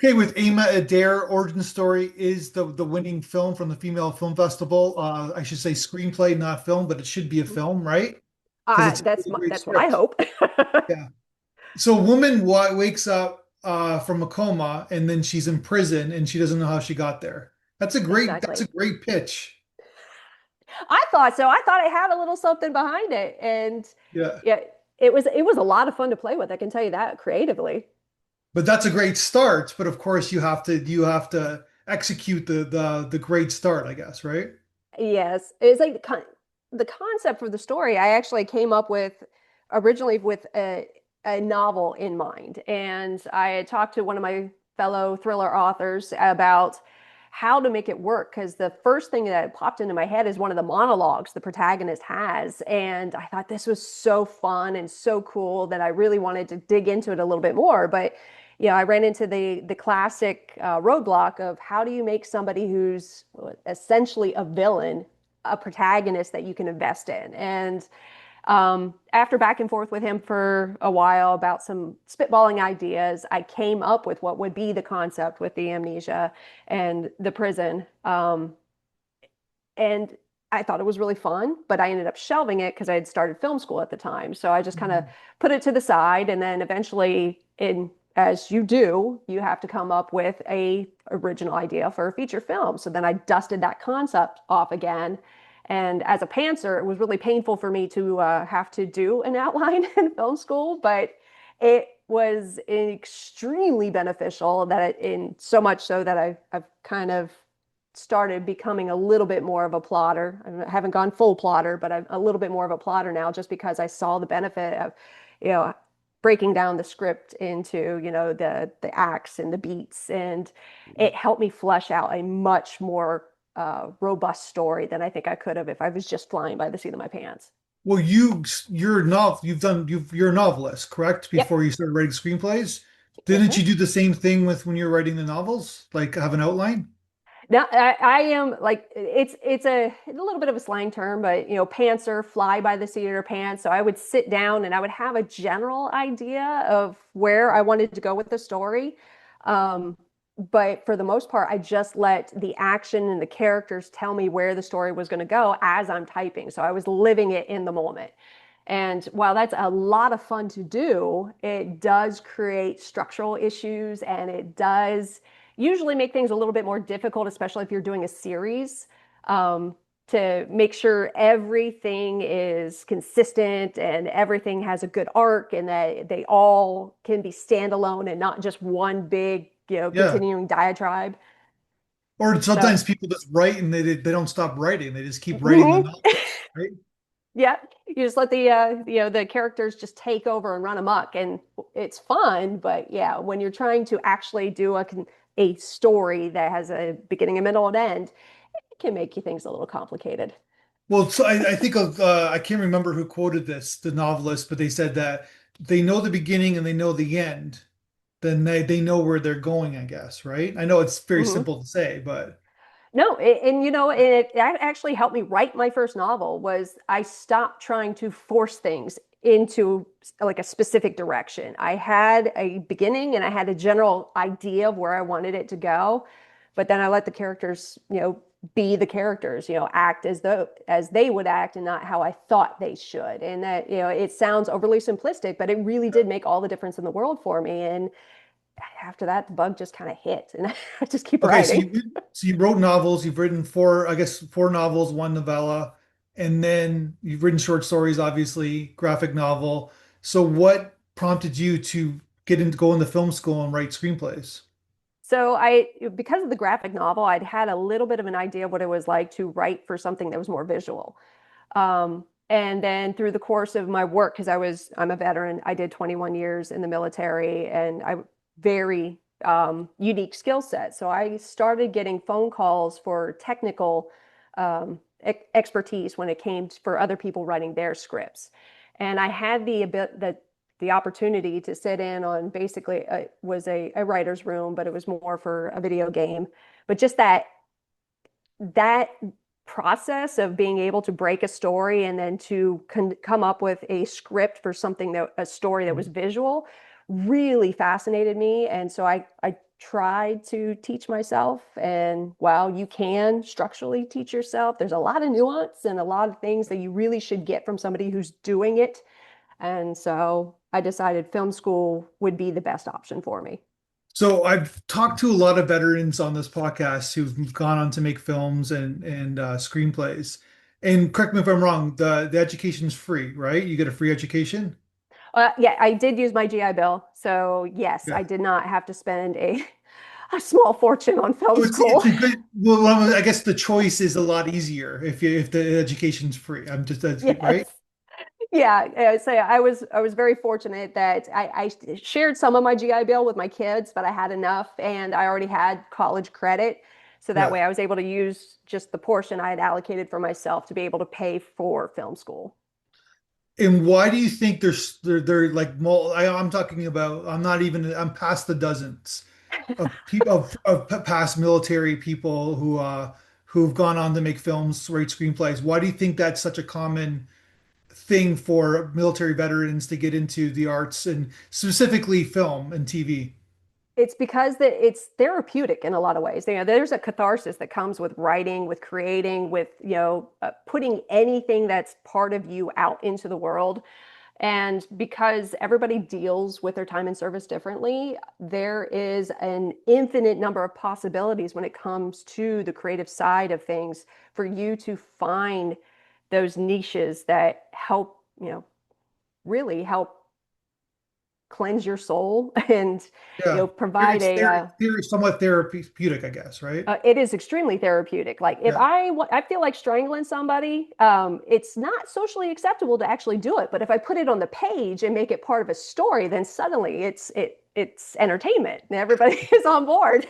Okay, with Adair, origin story is the winning film from the Female Film Festival. I should say screenplay, not film, but it should be a film, right? Because it's a really great That's what I script. hope. Yeah. So a woman wakes up from a coma and then she's in prison and she doesn't know how she got there. That's Exactly. a great pitch. I thought so. I thought it had a little something behind it, and Yeah. yeah, it was a lot of fun to play with. I can tell you that creatively. But that's a great start. But of course you have to execute the great start, I guess, right? Yes, it's like the concept for the story I actually came up with originally with a novel in mind. And I had talked to one of my fellow thriller authors about how to make it work. Because the first thing that popped into my head is one of the monologues the protagonist has. And I thought this was so fun and so cool that I really wanted to dig into it a little bit more. But I ran into the classic roadblock of how do you make somebody who's essentially a villain a protagonist that you can invest in. And after back and forth with him for a while about some spitballing ideas, I came up with what would be the concept with the amnesia and the prison. And I thought it was really fun, but I ended up shelving it because I had started film school at the time. So I just kind of Mhm. put it to the side, and then eventually, in as you do, you have to come up with a original idea for a feature film. So then I dusted that concept off again. And as a pantser, it was really painful for me to have to do an outline in film school, but it was extremely beneficial that in so much so that I've kind of started becoming a little bit more of a plotter. I haven't gone full plotter, but I'm a little bit more of a plotter now just because I saw the benefit of, you know, breaking down the script into, the acts and the beats. And it helped me flesh out a much more robust story than I think I could have if I was just flying by the seat of my pants. Well, you're a novelist, correct? Yep. Before you started writing screenplays, Yes, didn't sir. you do the same thing with when you're writing the novels? Like have an outline? Now I am like it's a little bit of a slang term, but pantser, fly by the seat of your pants. So I would sit down and I would have a general idea of where I wanted to go with the story. Um, but for the most part, I just let the action and the characters tell me where the story was going to go as I'm typing. So I was living it in the moment. And while that's a lot of fun to do, it does create structural issues and it does usually make things a little bit more difficult, especially if you're doing a series, um, to make sure everything is consistent and everything has a good arc and that they all can be standalone and not just one big, Yeah. continuing diatribe. Or So, sometimes people just write and they don't stop writing. They just keep writing the mhm. novel, right? Yeah, you just let the characters just take over and run amok, and it's fun. But yeah, when you're trying to actually do a story that has a beginning, a middle, and end, it can make you things a little complicated. Well, so I think of I can't remember who quoted this, the novelist, but they said that they know the beginning and they know the end, then they know where they're going, I guess, right? I know it's very Hmm. simple to say, but No, it actually helped me write my first novel. Was I stopped trying to force things into like a specific direction. I had a beginning and I had a general idea of where I wanted it to go, but then I let the characters, be the characters, act as they would act and not how I thought they should. And that, it sounds overly simplistic, but it really did make all the difference in the world for me. And after that, the bug just kind of hit, and I just keep okay, writing. so you wrote novels, you've written four, I guess four novels, one novella, and then you've written short stories, obviously, graphic novel. So what prompted you to go into film school and write screenplays? So because of the graphic novel, I'd had a little bit of an idea of what it was like to write for something that was more visual. And then through the course of my work, because I'm a veteran, I did 21 years in the military and I very unique skill set. So I started getting phone calls for technical expertise when it came for other people writing their scripts. And I had the opportunity to sit in on basically was a writer's room, but it was more for a video game. But just that process of being able to break a story and then to come up with a script for a story that was visual really fascinated me. And so I tried to teach myself. And while you can structurally teach yourself, there's a lot of nuance and a lot of things that you really should get from somebody who's doing it. And so I decided film school would be the best option for me. So I've talked to a lot of veterans on this podcast who've gone on to make films and screenplays. And correct me if I'm wrong, the education's free, right? You get a free education. Yeah, I did use my GI Bill. So yes, Yeah. I did not have to spend a small fortune on film So it's school. a good. Well, I guess the choice is a lot easier if the education's free. I'm just that's Yes. right. Yeah, so I was very fortunate that I shared some of my GI Bill with my kids, but I had enough and I already had college credit. So that Yeah. way I was able to use just the portion I had allocated for myself to be able to pay for film school. And why do you think they're like I'm talking about I'm past the dozens of people of past military people who've gone on to make films, write screenplays. Why do you think that's such a common thing for military veterans to get into the arts and specifically film and TV? It's because it's therapeutic in a lot of ways. There's a catharsis that comes with writing, with creating, with putting anything that's part of you out into the world. And because everybody deals with their time in service differently, there is an infinite number of possibilities when it comes to the creative side of things for you to find those niches that help, really help cleanse your soul and, Yeah. provide Somewhat therapeutic, I guess, right? it is extremely therapeutic. Like if Yeah. I feel like strangling somebody, it's not socially acceptable to actually do it. But if I put it on the page and make it part of a story, then suddenly it's entertainment and everybody is on board.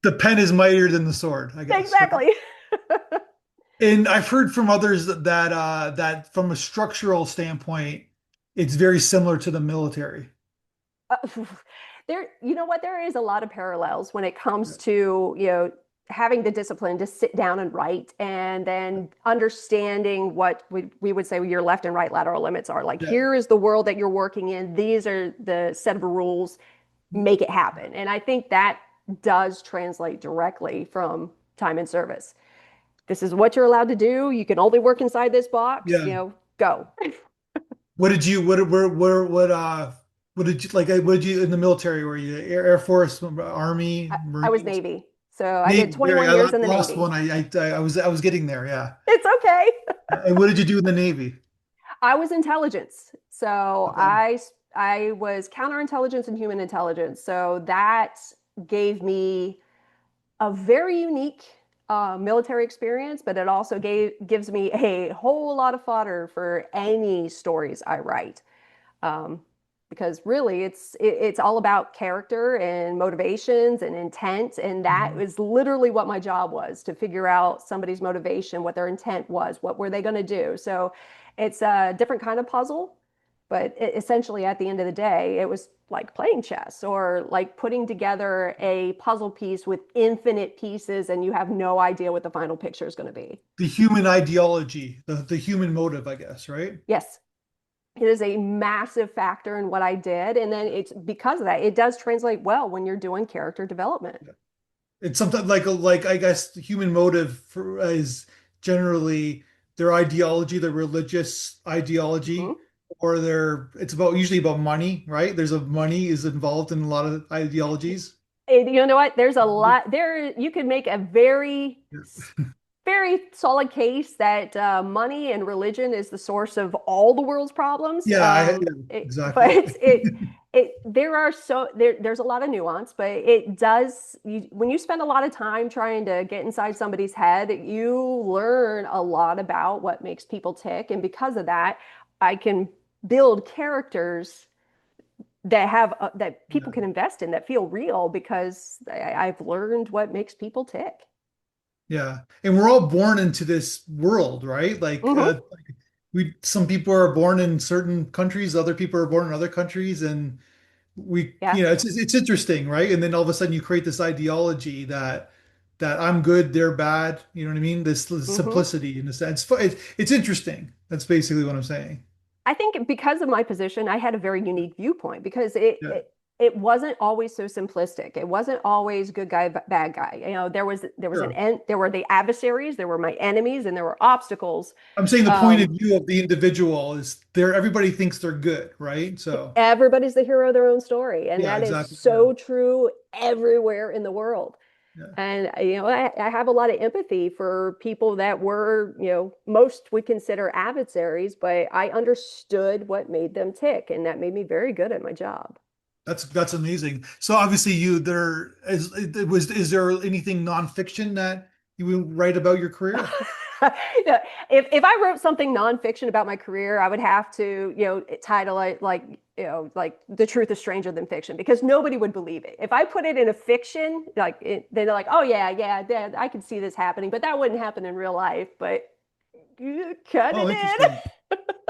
The pen is mightier than the sword, I guess, right? Exactly. And I've heard from others that from a structural standpoint, it's very similar to the military. Uh, there, you know what? There is a lot of parallels when it Yeah. comes to, having the discipline to sit down and write and then understanding what we would say your left and right lateral limits are. Like, Yeah. here is the world that you're working in. These are the set of rules. Make it happen. And I think that does translate directly from time in service. This is what you're allowed to do. You can only work inside this box, Yeah. go. What did you what did you like what did you in the military? Were you Air Force, Army, I was Marines, Navy. So I did Navy? There, 21 I years in the lost Navy. one. I was getting there, yeah. It's okay. And what did you do in the Navy? I was intelligence. So Okay. I was counterintelligence and human intelligence. So that gave me a very unique military experience, but it also gives me a whole lot of fodder for any stories I write. Um, because really it's all about character and motivations and intent, and that Mhm. was literally what my job was, to figure out somebody's motivation, what their intent was, what were they going to do. So it's a different kind of puzzle, but essentially at the end of the day it was like playing chess or like putting together a puzzle piece with infinite pieces and you have no idea what the final picture is going to be. The human ideology, the human motive, I guess, right? Yes, it is a massive factor in what I did. And then it's because of that, it does translate well when you're doing character development. It's something like I guess the human motive is generally their ideology, their religious Mhm. ideology, or it's about usually about money, right? There's a money is involved in a lot of ideologies. And you know what? There's a lot there. You could make a very, Yeah, very solid case that money and religion is the source of all the world's problems. yeah, But exactly. there's a lot of nuance, but when you spend a lot of time trying to get inside somebody's head, you learn a lot about what makes people tick. And because of that, I can build characters that people Yeah, can invest in, that feel real, because I've learned what makes people tick. yeah. And we're all born into this world, right? Hmm. We some people are born in certain countries, other people are born in other countries, and Yeah. it's interesting, right? And then all of a sudden you create this ideology that I'm good, they're bad. You know what I mean? This Hmm. simplicity in a sense. It's interesting. That's basically what I'm saying. I think because of my position, I had a very unique viewpoint because Yeah. it wasn't always so simplistic. It wasn't always good guy, bad guy. There was an Sure. end. There were the adversaries, there were my enemies, and there were obstacles. I'm saying the point of Um, view of the individual is there, everybody thinks they're good, right? So Everybody's the hero of their own story, and yeah, that is exactly. Yeah. so true everywhere in the world. Yeah. And I have a lot of empathy for people that were, most would consider adversaries, but I understood what made them tick, and that made me very good at my job. That's amazing. So obviously you there is there anything nonfiction that you would write about your career? Yeah, if I wrote something nonfiction about my career, I would have to, title it like, the truth is stranger than fiction, because nobody would believe it. If I put it in a fiction, they're like, oh yeah, yeah, I can see this happening, but that wouldn't happen in real life. But you kind of Oh, did. interesting.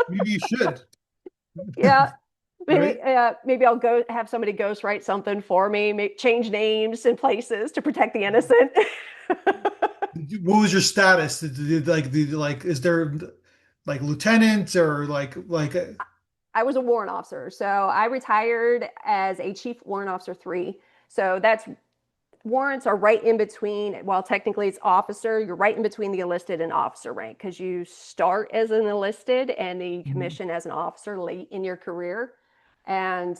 Maybe you should. Yeah. Maybe, Right? maybe I'll go have somebody ghostwrite something for me, change names and places to protect the innocent. What was your status? Is there like lieutenants or I was a warrant officer. So I retired as a chief warrant officer three. So that's warrants are right in between, while technically it's officer, you're right in between the enlisted and officer rank, because you start as an enlisted and then you Mhm. commission as an officer late in your career. And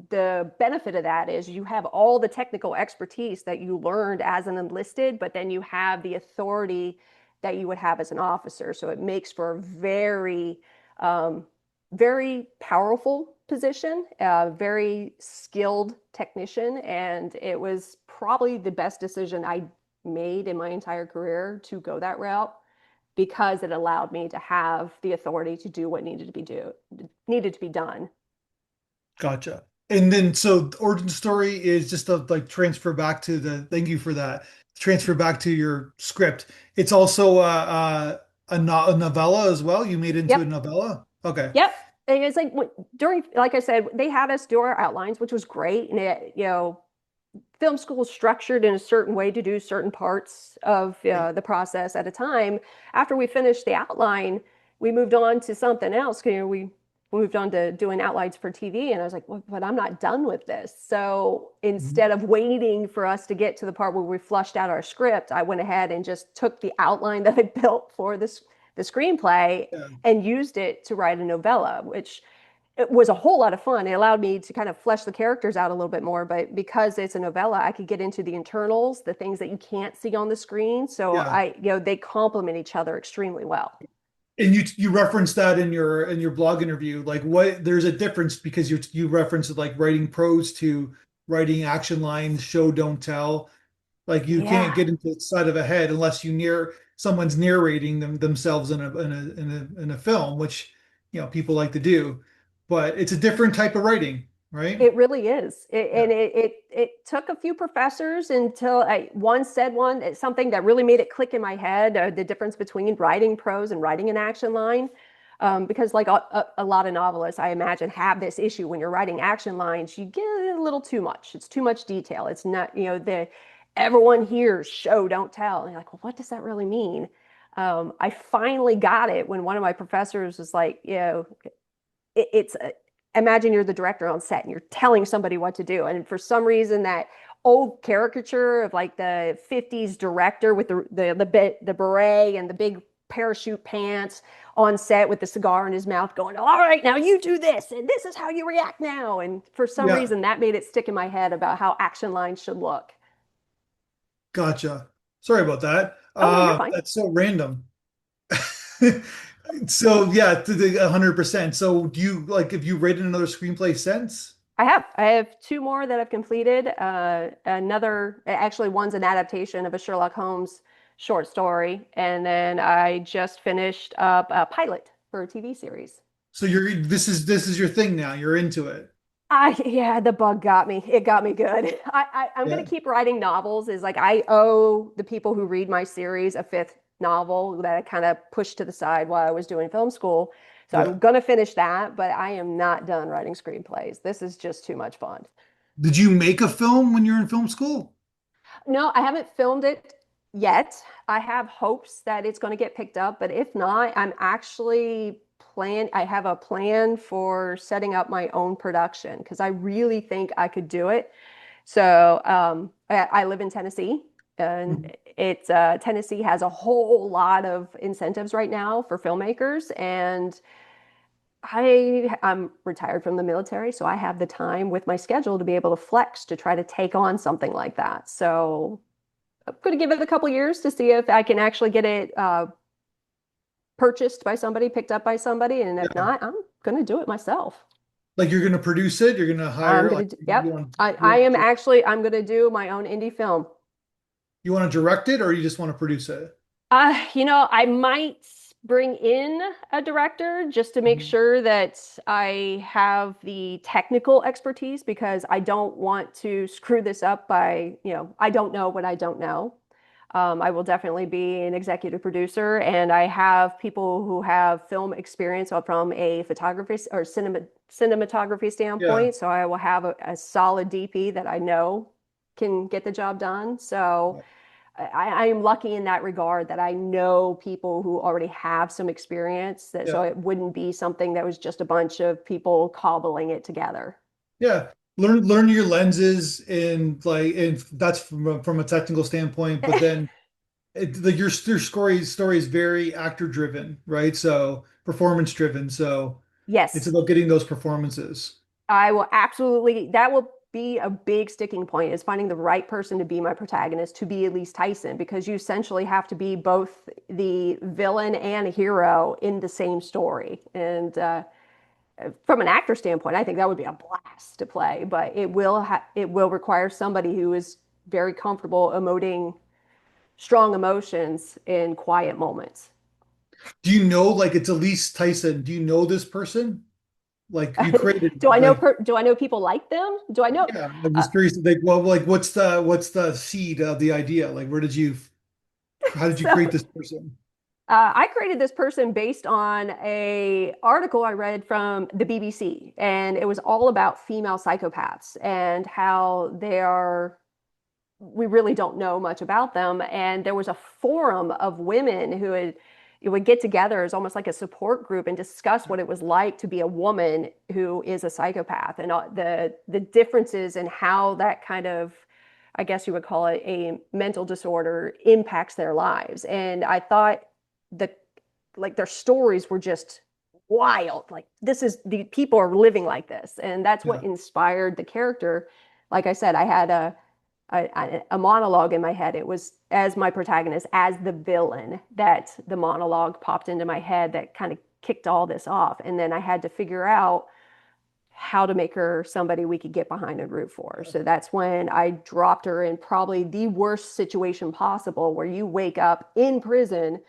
the benefit of that is you have all the technical expertise that you learned as an enlisted, but then you have the authority that you would have as an officer. So it makes for a um, very powerful position, a very skilled technician. And it was probably the best decision I made in my entire career to go that route, because it allowed me to have the authority to do what needed to be done. Gotcha. And then so the origin story is just a like transfer back to the thank you for that. Transfer back to your script. It's also a novella as well. You made into a Yep. novella. Okay. Yep. And it's like during, like I said, they had us do our outlines, which was great. And film school is structured in a certain way to do certain parts of Yeah. the process at a time. After we finished the outline, we moved on to something else. We moved on to doing outlines for TV, and I was like, well, but I'm not done with this. So Mhm. instead of waiting for us to get to the part where we flushed out our script, I went ahead and just took the outline that I built for the screenplay Yeah. and used it to write a novella, which it was a whole lot of fun. It allowed me to kind of flesh the characters out a little bit more, but because it's a novella, I could get into the internals, the things that you can't see on the screen. So Yeah. they complement each other extremely well. And you referenced that in your blog interview. Like what there's a difference because you referenced like writing prose to writing action lines, show don't tell. Like you can't Yeah, get into the side of a head unless someone's narrating themselves in a film, which people like to do. But it's a different type of writing, right? it really is. Yeah. And it took a few professors until one said something that really made it click in my head, the difference between writing prose and writing an action line. Because like a lot of novelists, I imagine, have this issue when you're writing action lines, you get a little too much. It's too much detail. It's not, the everyone hears show, don't tell. And you're like, well, what does that really mean? I finally got it when one of my professors was like, it's imagine you're the director on set and you're telling somebody what to do, and for some reason that old caricature of like the 50s director with the beret and the big parachute pants on set with the cigar in his mouth going, all right, now you do this and this is how you react now, and for some Yeah. reason that made it stick in my head about how action lines should look. Gotcha. Sorry about that. Oh no, you're fine. That's so random. So yeah, to the 100%. So do you like have you written another screenplay since? I have two more that I've completed. Another, actually, one's an adaptation of a Sherlock Holmes short story, and then I just finished up a pilot for a TV series. So this is your thing now. You're into it. Yeah, the bug got me. It got me good. I'm Yeah. gonna keep writing novels. Is like I owe the people who read my series a fifth novel that I kind of pushed to the side while I was doing film school. So Yeah. I'm gonna finish that, but I am not done writing screenplays. This is just too much fun. Did you make a film when you're in film school? No, I haven't filmed it yet. I have hopes that it's going to get picked up, but if not, I'm actually I have a plan for setting up my own production because I really think I could do it. So I live in Tennessee, and Mhm. it's Tennessee has a whole lot of incentives right now for filmmakers, and I'm retired from the military, so I have the time with my schedule to be able to flex to try to take on something like that. So I'm going to give it a couple years to see if I can actually get it purchased by somebody, picked up by somebody, and if Yeah. not, I'm going to do it myself. Like you're going to produce it, you're going to I'm hire, going like to do, you yep. want I am actually, I'm going to do my own indie film. you want to direct it or you just want to produce it? I might bring in a director just to make Mhm. sure that I have the technical expertise because I don't want to screw this up by, I don't know what I don't know. I will definitely be an executive producer, and I have people who have film experience from a photography or cinematography Yeah. standpoint. So I will have a solid DP that I know can get the job done. So I am lucky in that regard that I know people who already have some experience that so Yeah. it wouldn't be something that was just a bunch of people cobbling it together. Yeah. Learn your lenses and that's from a technical standpoint, but then your story is very actor driven, right? So performance driven. So it's Yes, about getting those performances. I will absolutely, that will be a big sticking point is finding the right person to be my protagonist, to be Elyse Tyson, because you essentially have to be both the villain and a hero in the same story. And from an actor standpoint, I think that would be a blast to play, but it will require somebody who is very comfortable emoting strong emotions in quiet moments. Do you know like it's Elise Tyson? Do you know this person? Like you created like Do I know people like them? Do I know? yeah, I'm Uh, just curious like well like what's the seed of the idea? Like how did you so create this person? I created this person based on a article I read from the BBC, and it was all about female psychopaths and how they are. We really don't know much about them. And there was a forum of women who would get together as almost like a support group and discuss what it was like to be a woman who is a psychopath and the differences in how that kind of, I guess you would call it a mental disorder, impacts their lives. And I thought the like their stories were just wild. Like this is the people are living like this, and that's what Yeah. inspired the character. Like I said, I had a monologue in my head. It was as my protagonist, as the villain, that the monologue popped into my head that kind of kicked all this off. And then I had to figure out how to make her somebody we could get behind and root for. So that's when I dropped her in probably the worst situation possible, where you wake up in prison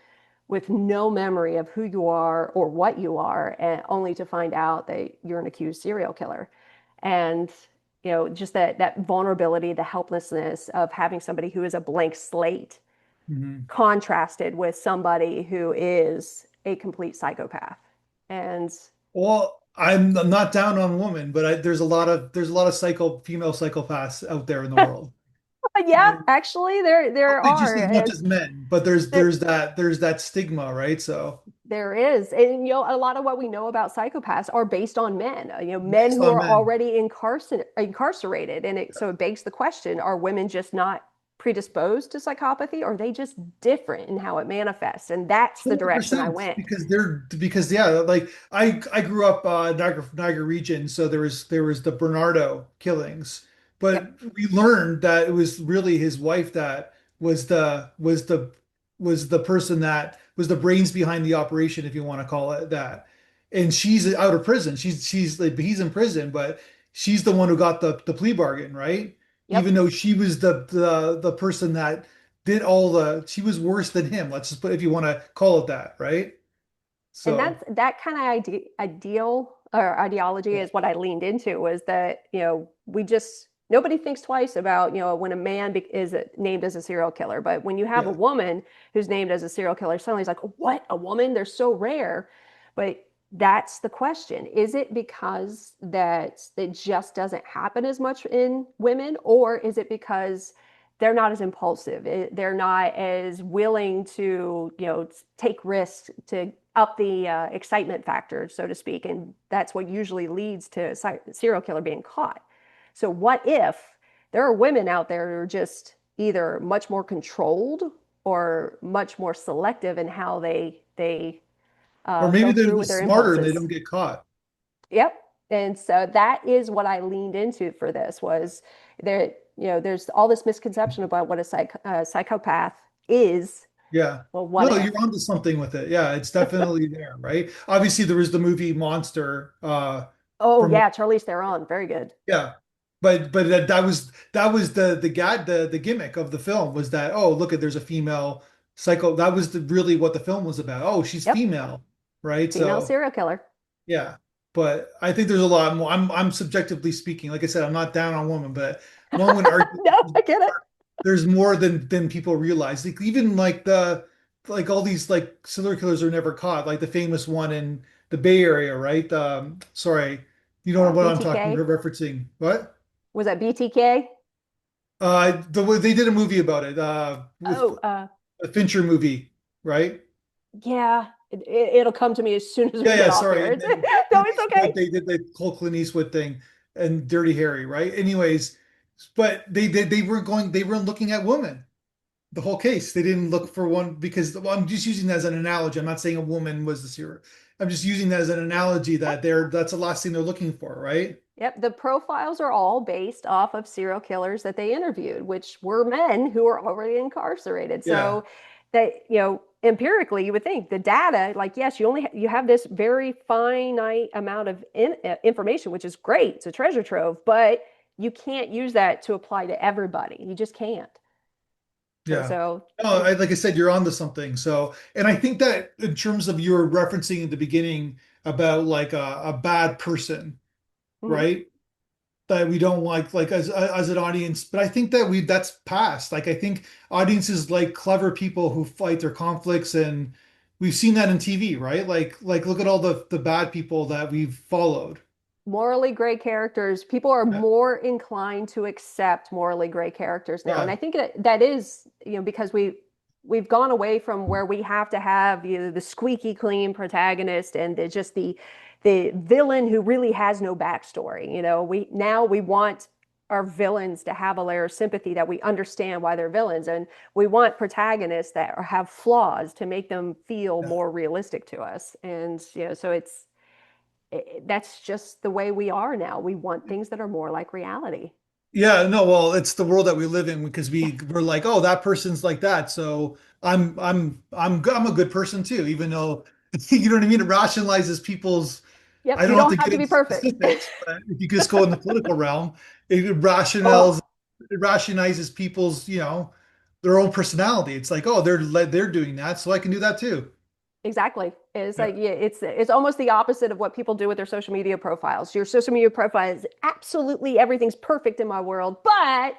with no memory of who you are or what you are, and only to find out that you're an accused serial killer. And just that vulnerability, the helplessness of having somebody who is a blank slate Mhm. contrasted with somebody who is a complete psychopath. And Well, I'm not down on women, but there's a lot of female psychopaths out there in the world. yeah, actually there It's not are. just men, but there's There, that stigma, right? So there is. And a lot of what we know about psychopaths are based on men, men based who on are men. already incarcerated. And so it begs the question, are women just not predisposed to psychopathy? Or are they just different in how it manifests? And that's the direction I 100% went. because yeah, like I grew up Niagara region, so there was the Bernardo killings, Yep. but we learned that it was really his wife that was the person that was the brains behind the operation, if you want to call it that. And she's out of prison. She's like he's in prison, but she's the one who got the plea bargain, right? Even Yep. though she was the person that did all she was worse than him. Let's just put if you want to call it that, right? And So that's that kind of ideal or ideology yeah, is what I leaned into, was that we just nobody thinks twice about when a man is named as a serial killer, but when you have a yeah. woman who's named as a serial killer, suddenly it's like, what, a woman? They're so rare. But that's the question. Is it because that it just doesn't happen as much in women, or is it because they're not as impulsive. They're not as willing to, take risks to up the excitement factor, so to speak. And that's what usually leads to serial killer being caught. So what if there are women out there who are just either much more controlled or much more selective in how they Or go maybe they're through with just their smarter and they impulses. don't get caught. Yep. And so that is what I leaned into for this was there, there's all this misconception about what a psychopath is. Yeah. Well, what No, if? you're onto something with it. Yeah, it's definitely there, right? Obviously, there was the movie Monster, Oh from yeah, Charlize Theron, very good. yeah, but that was the gimmick of the film was that, oh, look at, there's a female psycho. That was really what the film was about. Oh, she's Yep, female, right? female So serial killer. yeah, but I think there's a lot more. I'm subjectively speaking, like I said, I'm not down on women, but one would argue No, I get it. there's more than people realize. Like, even like all these like serial killers are never caught. Like the famous one in the Bay Area, right? Sorry, you know what I'm talking BTK. referencing? What? Was that BTK? The way they did a movie about it, with Oh, a Fincher movie, right? yeah. It'll come to me as soon as we Yeah, get yeah, off sorry. here. And then No, Clint it's Eastwood, okay. they did the whole Clint Eastwood thing and Dirty Harry, right? Anyways, but they weren't looking at women the whole case. They didn't look for one because, well, I'm just using that as an analogy. I'm not saying a woman was the serial. I'm just using that as an analogy that that's the last thing they're looking for, right? Yep, the profiles are all based off of serial killers that they interviewed, which were men who were already incarcerated. Yeah, So that, empirically, you would think the data, like, yes, you have this very finite amount of information, which is great. It's a treasure trove, but you can't use that to apply to everybody. You just can't. And yeah. so No, like I said, you're onto something. So, and I think that in terms of your referencing at the beginning about like a bad person, mhm. right? That we don't like as an audience, but I think that that's past. Like I think audiences like clever people who fight their conflicts, and we've seen that in TV, right? Like look at all the bad people that we've followed. Morally gray characters, people are Yeah, more inclined to accept morally gray characters now. And yeah, I think that is, because we've gone away from where we have to have, the squeaky clean protagonist and just the villain who really has no backstory. We want our villains to have a layer of sympathy that we understand why they're villains, and we want protagonists that have flaws to make them feel yeah. more realistic to us. And so that's just the way we are now. We want things that are more like reality. Yeah, no, well, it's the world that we live in because we're like, oh, that person's like that, so I'm a good person too, even though you know what I mean. It rationalizes people's. Yep, I you don't have don't to have get to be into perfect. specifics, but if you just go in the political realm, it rationalizes Oh, it rationalizes people's, their own personality. It's like, oh, they're doing that, so I can do that too. exactly. It's Yeah, like, yeah, it's almost the opposite of what people do with their social media profiles. Your social media profile is absolutely everything's perfect in my world, but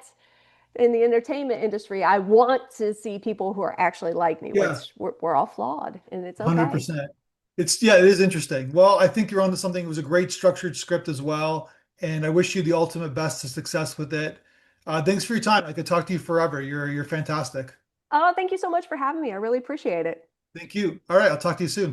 in the entertainment industry, I want to see people who are actually like me, yeah, which we're all flawed, and it's okay. 100%. Yeah, it is interesting. Well, I think you're onto something. It was a great structured script as well, and I wish you the ultimate best of success with it. Thanks for your time. I could talk to you forever. You're fantastic. Oh, thank you so much for having me. I really appreciate it. Thank you. All right, I'll talk to you soon.